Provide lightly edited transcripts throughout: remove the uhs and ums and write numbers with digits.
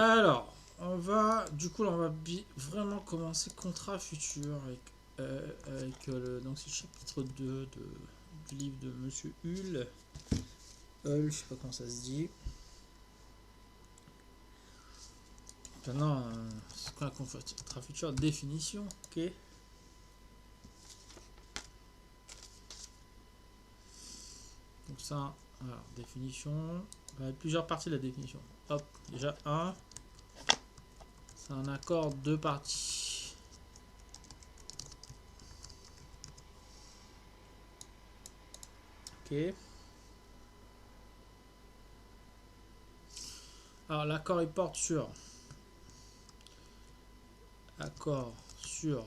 Alors, on va, du coup, là, on va vraiment commencer contrat futur avec donc c'est le chapitre 2 du livre de Monsieur Hull. Je sais pas comment ça se dit. Maintenant, c'est quoi un contrat futur? Définition, ok. Donc ça, alors, définition. Il y a plusieurs parties de la définition. Hop, déjà un. C'est un accord deux parties. Ok. Alors l'accord il porte sur accord sur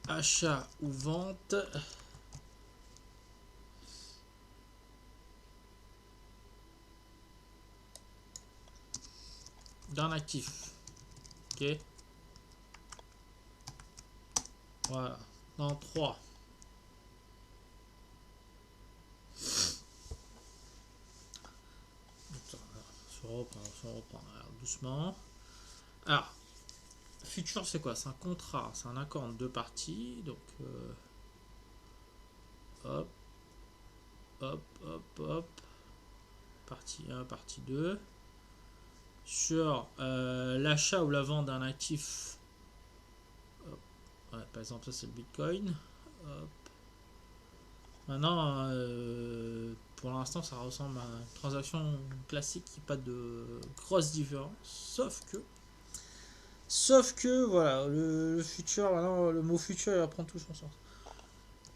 achat ou vente d'un actif. Ok. Voilà. Dans 3. On reprend. Alors, doucement. Alors, futur, c'est quoi? C'est un contrat, c'est un accord en deux parties. Donc, hop, hop. Partie 1, partie 2. Sur l'achat ou la vente d'un actif. Hop. Ouais, par exemple, ça c'est le Bitcoin. Hop. Maintenant, pour l'instant, ça ressemble à une transaction classique, il n'y a pas de grosse différence. Sauf que voilà, le futur, maintenant, le mot futur, il va prendre tout son sens.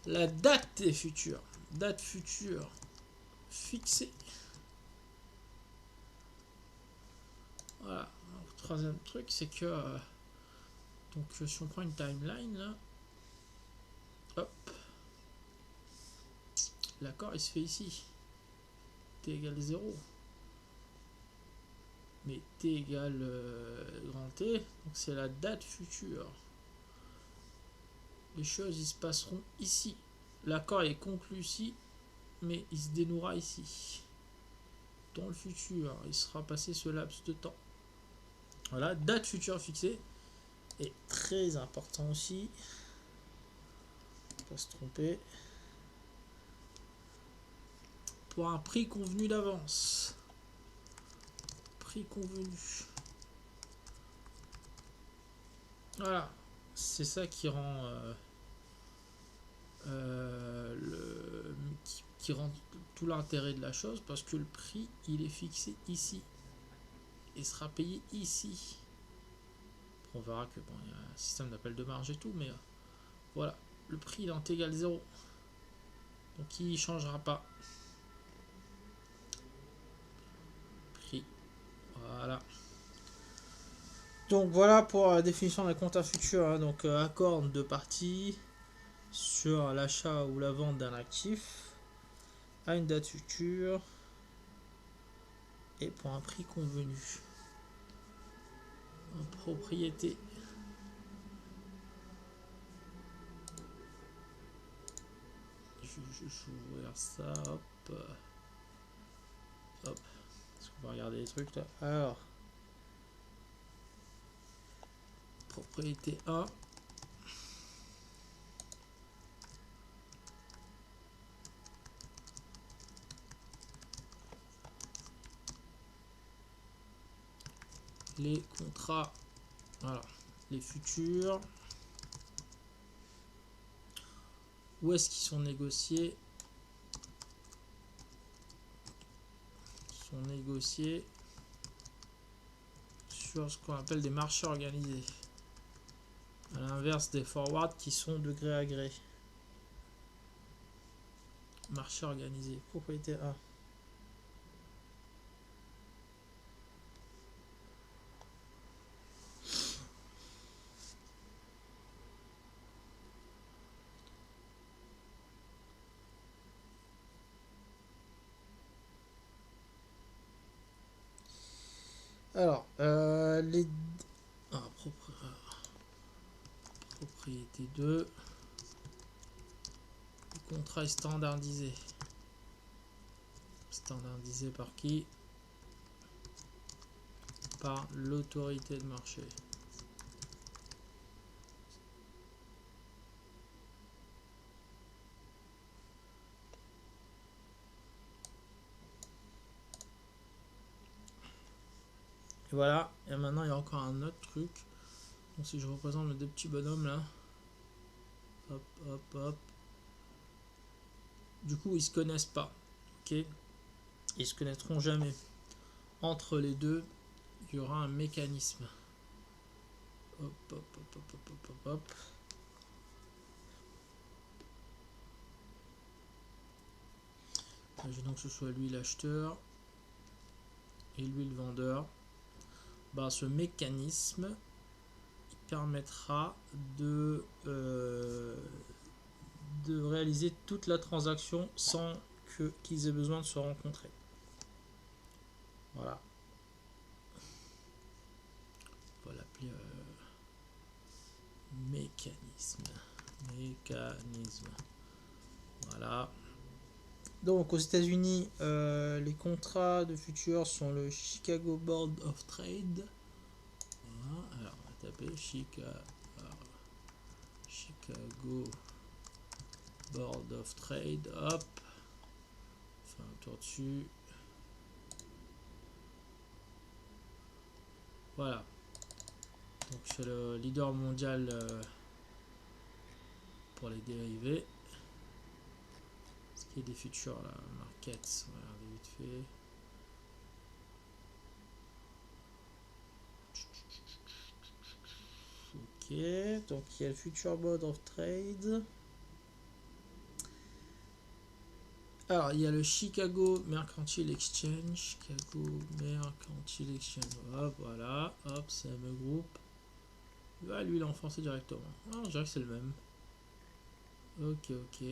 La date est future. Date future fixée. Voilà. Donc, le troisième truc, c'est que donc si on prend une timeline là, hop, l'accord il se fait ici. T égale 0. Mais T égale grand T, donc c'est la date future. Les choses ils se passeront ici. L'accord est conclu ici, mais il se dénouera ici. Dans le futur, il sera passé ce laps de temps. Voilà, date future fixée est très important aussi. Pas se tromper. Pour un prix convenu d'avance. Prix convenu. Voilà, c'est ça qui rend qui rend tout l'intérêt de la chose, parce que le prix il est fixé ici et sera payé ici. On verra que bon, il y a un système d'appel de marge et tout, mais voilà, le prix il est égal 0, donc il ne changera pas. Prix, voilà. Donc voilà pour la définition d'un contrat futur, hein. Donc accord de deux parties sur l'achat ou la vente d'un actif à une date future et pour un prix convenu. En propriété. Je vais juste ouvrir ça, hop. Hop. Est-ce qu'on va regarder les trucs là? Alors. Propriété 1. Les contrats. Voilà. Les futurs. Où est-ce qu'ils sont négociés? Ils sont négociés sur ce qu'on appelle des marchés organisés. À l'inverse des forwards qui sont de gré à gré. Marché organisé. Propriété 1. Alors, les... Ah, propriété 2. Le contrat est standardisé. Standardisé par qui? par l'autorité de marché. Et voilà, et maintenant il y a encore un autre truc. Donc si je représente mes deux petits bonhommes là, hop, hop, hop. Du coup, ils se connaissent pas, ok? Ils se connaîtront jamais. Entre les deux, il y aura un mécanisme. Hop, hop, hop, hop, hop, hop, hop, hop. Imaginons que ce soit lui l'acheteur et lui le vendeur. Bah, ce mécanisme il permettra de réaliser toute la transaction sans qu'ils aient besoin de se rencontrer. Voilà. On va l'appeler mécanisme. Mécanisme. Voilà. Donc aux États-Unis, les contrats de futurs sont le Chicago Board of Trade. Voilà. Alors on va taper Chicago Board of Trade. Hop. Enfin un tour dessus. Voilà. Donc c'est le leader mondial pour les dérivés. Ce qui est des futurs là, markets, on va regarder vite fait. Ok, donc il y a le Future Board of Trade. Alors il y a le Chicago Mercantile Exchange. Chicago Mercantile Exchange. Hop, voilà, hop, c'est le même groupe. Ah, lui il a enfoncé directement. Ah, je dirais que c'est le même. Ok, ok.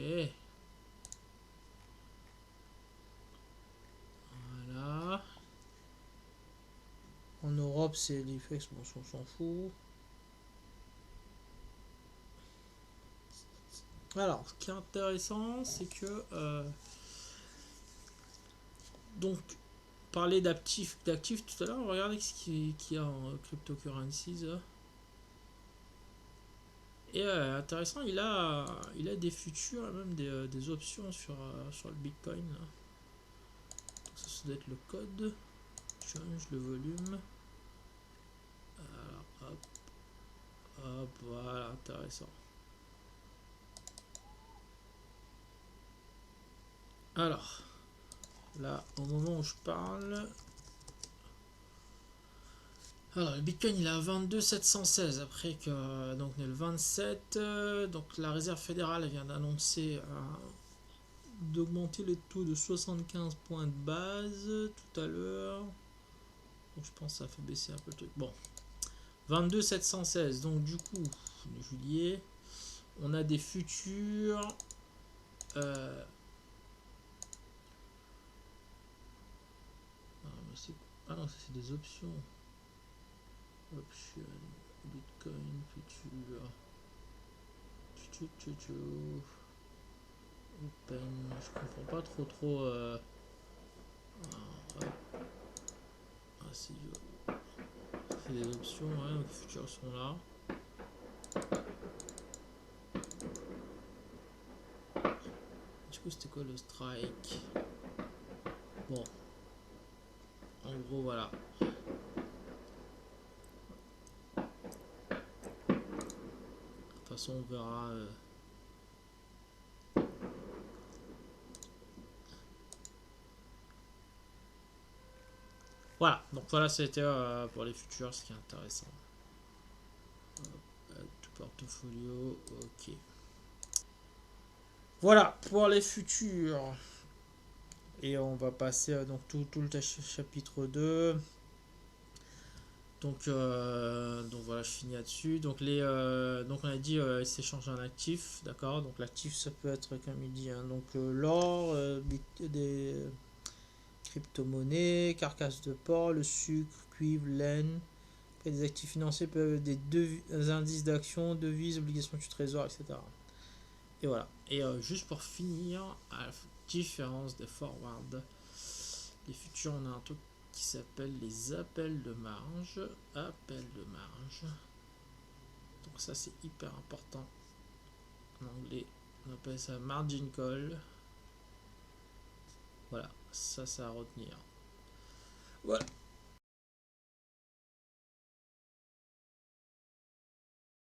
Voilà. En Europe, c'est l'IFEX, bon, on s'en fout. Alors, ce qui est intéressant, c'est que donc parler d'actifs tout à l'heure, regardez ce qu'il y a en cryptocurrencies. Et intéressant, il a des futurs, même des options sur le Bitcoin. Là. Donc ça doit être le code. Change le volume. Alors, hop, hop, voilà, intéressant. Alors, là, au moment où je parle, alors le Bitcoin il est à 22 716 après que donc on est le 27 donc la Réserve fédérale vient d'annoncer d'augmenter le taux de 75 points de base tout à l'heure. Donc je pense que ça fait baisser un peu le truc. Bon, 22 716 donc du coup de juillet on a des futurs ah non ça c'est des options. Option Bitcoin futur. Open, je comprends pas trop. Ah, c'est des options, ouais, donc les futurs sont là. Du coup, c'était quoi le strike? Bon, en gros, voilà. De toute façon, on verra. Voilà, donc voilà, c'était pour les futurs, ce qui est intéressant. Tout portfolio, ok. Voilà, pour les futurs. Et on va passer donc tout le chapitre 2. Donc voilà, je finis là-dessus. Donc donc on a dit s'échange un actif, d'accord. Donc l'actif ça peut être comme il dit, hein, donc l'or, des crypto-monnaies, carcasses de porc, le sucre, cuivre, laine. Après, des actifs financiers peuvent être des indices d'action, devises, obligations du trésor, etc. Et voilà. Et juste pour finir, à la différence des forwards, les futurs, on a un truc qui s'appelle les appels de marge. Appels de marge. Donc ça c'est hyper important. En anglais, on appelle ça margin call. Voilà, ça à retenir. Voilà,